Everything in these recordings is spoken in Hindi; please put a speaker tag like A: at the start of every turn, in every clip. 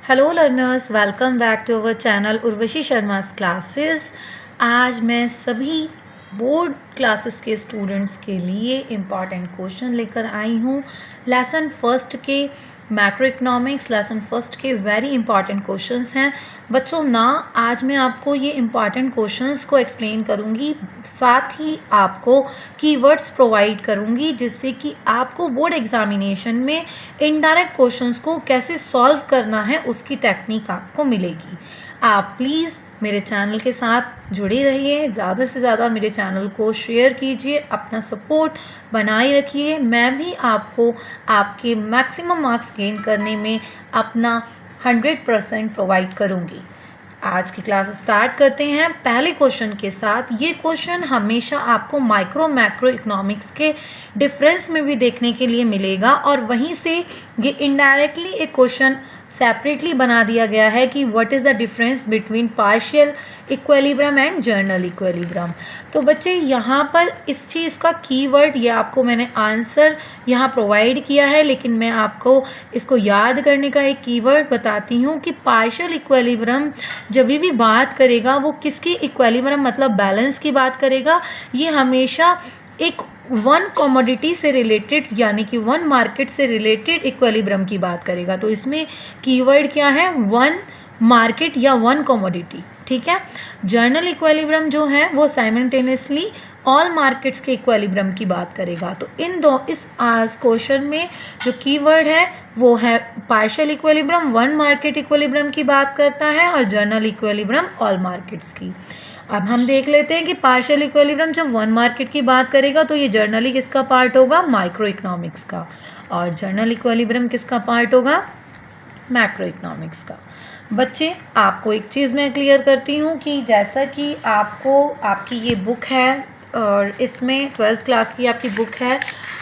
A: Hello learners, welcome back to our channel Urvashi Sharma's classes. आज मैं सभी बोर्ड क्लासेस के स्टूडेंट्स के लिए इम्पॉर्टेंट क्वेश्चन लेकर आई हूँ। लेसन फर्स्ट के मैक्रो इकोनॉमिक्स लेसन फर्स्ट के वेरी इंपॉर्टेंट क्वेश्चंस हैं बच्चों ना। आज मैं आपको ये इम्पॉर्टेंट क्वेश्चंस को एक्सप्लेन करूँगी, साथ ही आपको कीवर्ड्स प्रोवाइड करूँगी जिससे कि आपको बोर्ड एग्जामिनेशन में इनडायरेक्ट क्वेश्चंस को कैसे सॉल्व करना है उसकी टेक्निक आपको मिलेगी। आप प्लीज़ मेरे चैनल के साथ जुड़े रहिए, ज़्यादा से ज़्यादा मेरे चैनल को शेयर कीजिए, अपना सपोर्ट बनाए रखिए। मैं भी आपको आपके मैक्सिमम मार्क्स गेन करने में अपना 100% प्रोवाइड करूँगी। आज की क्लास स्टार्ट करते हैं पहले क्वेश्चन के साथ। ये क्वेश्चन हमेशा आपको माइक्रो मैक्रो इकोनॉमिक्स के डिफरेंस में भी देखने के लिए मिलेगा और वहीं से ये इनडायरेक्टली एक क्वेश्चन सेपरेटली बना दिया गया है कि what is the difference between partial equilibrium and general equilibrium. तो बच्चे यहाँ पर इस चीज़ का कीवर्ड ये आपको मैंने आंसर यहाँ प्रोवाइड किया है, लेकिन मैं आपको इसको याद करने का एक कीवर्ड बताती हूँ कि पार्शियल इक्विलिब्रियम जब भी बात करेगा वो किसकी इक्विलिब्रियम मतलब बैलेंस की बात करेगा। ये हमेशा एक वन कमोडिटी से रिलेटेड यानी कि वन मार्केट से रिलेटेड इक्विलिब्रियम की बात करेगा। तो इसमें कीवर्ड क्या है? वन मार्केट या वन कमोडिटी। ठीक है। जनरल इक्विलिब्रियम जो है वो साइमल्टेनियसली ऑल मार्केट्स के इक्विलिब्रियम की बात करेगा। तो इस क्वेश्चन में जो कीवर्ड है वो है partial equilibrium, one market equilibrium की बात करता है, और जनरल इक्विलिब्रियम ऑल मार्केट्स की। अब हम देख लेते हैं कि पार्शियल इक्विलिब्रियम जब वन मार्केट की बात करेगा तो ये जनरली किसका पार्ट होगा? माइक्रो इकोनॉमिक्स का। और जनरल इक्विलिब्रियम किसका पार्ट होगा? मैक्रो इकोनॉमिक्स का। बच्चे आपको एक चीज़ मैं क्लियर करती हूँ कि जैसा कि आपकी ये बुक है और इसमें 12th क्लास की आपकी बुक है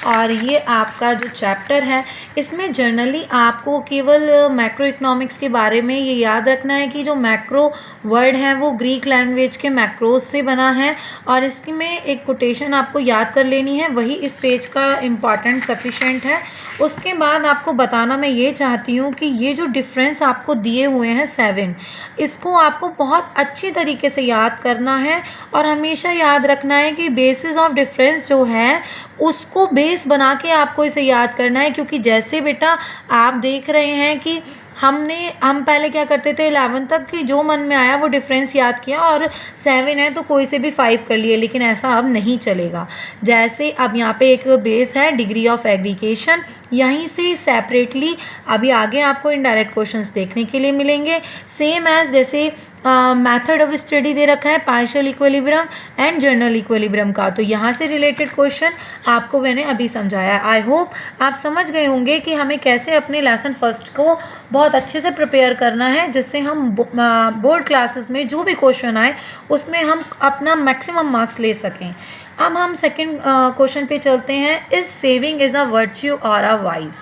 A: और ये आपका जो चैप्टर है इसमें जनरली आपको केवल मैक्रो इकोनॉमिक्स के बारे में ये याद रखना है कि जो मैक्रो वर्ड है वो ग्रीक लैंग्वेज के मैक्रोस से बना है, और इसमें एक कोटेशन आपको याद कर लेनी है, वही इस पेज का इम्पॉर्टेंट सफिशेंट है। उसके बाद आपको बताना मैं ये चाहती हूँ कि ये जो डिफरेंस आपको दिए हुए हैं 7, इसको आपको बहुत अच्छी तरीके से याद करना है और हमेशा याद रखना है कि बेसिस ऑफ डिफरेंस जो है उसको बेस बना के आपको इसे याद करना है। क्योंकि जैसे बेटा आप देख रहे हैं कि हम पहले क्या करते थे 11 तक कि जो मन में आया वो डिफरेंस याद किया और 7 है तो कोई से भी 5 कर लिए, लेकिन ऐसा अब नहीं चलेगा। जैसे अब यहाँ पे एक बेस है डिग्री ऑफ एग्रीगेशन, यहीं से सेपरेटली अभी आगे आपको इनडायरेक्ट क्वेश्चंस देखने के लिए मिलेंगे। सेम एज जैसे मेथड ऑफ स्टडी दे रखा है partial equilibrium and general equilibrium का, तो यहाँ से रिलेटेड क्वेश्चन आपको मैंने अभी समझाया। आई होप आप समझ गए होंगे कि हमें कैसे अपने लेसन फर्स्ट को बहुत अच्छे से प्रिपेयर करना है, जिससे हम बोर्ड क्लासेस में जो भी क्वेश्चन आए उसमें हम अपना मैक्सिमम मार्क्स ले सकें। अब हम सेकंड क्वेश्चन पे चलते हैं। Is saving is a virtue और अ वाइज?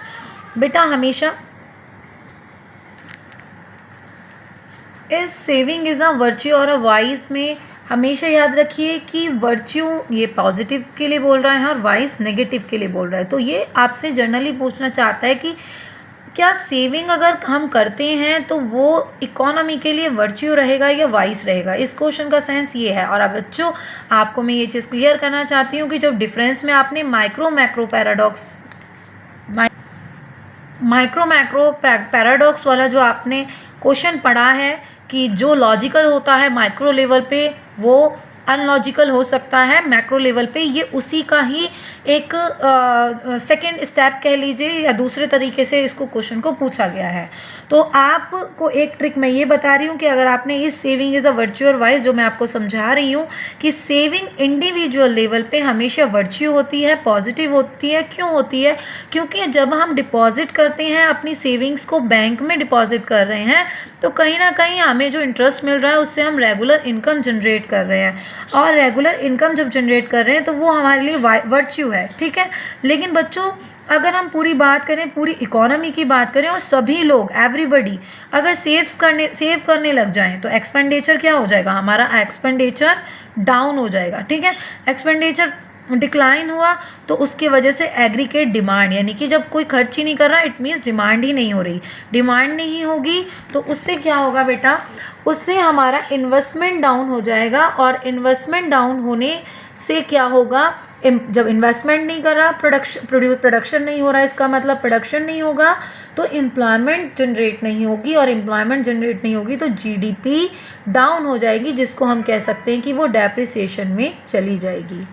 A: बेटा हमेशा इस सेविंग इज़ अ वर्च्यू और अ वाइज में हमेशा याद रखिए कि वर्च्यू ये पॉजिटिव के लिए बोल रहा है और वाइज नेगेटिव के लिए बोल रहा है। तो ये आपसे जनरली पूछना चाहता है कि क्या सेविंग अगर हम करते हैं तो वो इकोनॉमी के लिए वर्च्यू रहेगा या वाइज रहेगा? इस क्वेश्चन का सेंस ये है। और अब बच्चों आपको मैं ये चीज़ क्लियर करना चाहती हूँ कि जब डिफरेंस में आपने माइक्रो मैक्रो पैराडॉक्स वाला जो आपने क्वेश्चन पढ़ा है कि जो लॉजिकल होता है माइक्रो लेवल पे वो अनलॉजिकल हो सकता है मैक्रो लेवल पे, ये उसी का ही एक सेकंड स्टेप कह लीजिए या दूसरे तरीके से इसको क्वेश्चन को पूछा गया है। तो आपको एक ट्रिक मैं ये बता रही हूँ कि अगर आपने इस सेविंग इज़ अ वर्च्यू और वाइज जो मैं आपको समझा रही हूँ कि सेविंग इंडिविजुअल लेवल पे हमेशा वर्च्यू होती है, पॉजिटिव होती है। क्यों होती है? क्योंकि जब हम डिपॉजिट करते हैं अपनी सेविंग्स को बैंक में डिपॉजिट कर रहे हैं तो कहीं ना कहीं हमें जो इंटरेस्ट मिल रहा है उससे हम रेगुलर इनकम जनरेट कर रहे हैं, और रेगुलर इनकम जब जनरेट कर रहे हैं तो वो हमारे लिए वर्च्यू है। ठीक है। लेकिन बच्चों अगर हम पूरी बात करें, पूरी इकोनॉमी की बात करें और सभी लोग एवरीबडी अगर सेव करने लग जाएं तो एक्सपेंडिचर क्या हो जाएगा? हमारा एक्सपेंडिचर डाउन हो जाएगा। ठीक है। एक्सपेंडिचर डिक्लाइन हुआ तो उसके वजह से एग्रीगेट डिमांड, यानी कि जब कोई खर्च ही नहीं कर रहा, इट मीन्स डिमांड ही नहीं हो रही। डिमांड नहीं होगी तो उससे क्या होगा बेटा, उससे हमारा इन्वेस्टमेंट डाउन हो जाएगा, और इन्वेस्टमेंट डाउन होने से क्या होगा, जब इन्वेस्टमेंट नहीं कर रहा, प्रोडक्शन नहीं हो रहा, इसका मतलब प्रोडक्शन नहीं होगा तो एम्प्लॉयमेंट जनरेट नहीं होगी, और एम्प्लॉयमेंट जनरेट नहीं होगी तो जीडीपी डाउन हो जाएगी, जिसको हम कह सकते हैं कि वो डेप्रिसिएशन में चली जाएगी।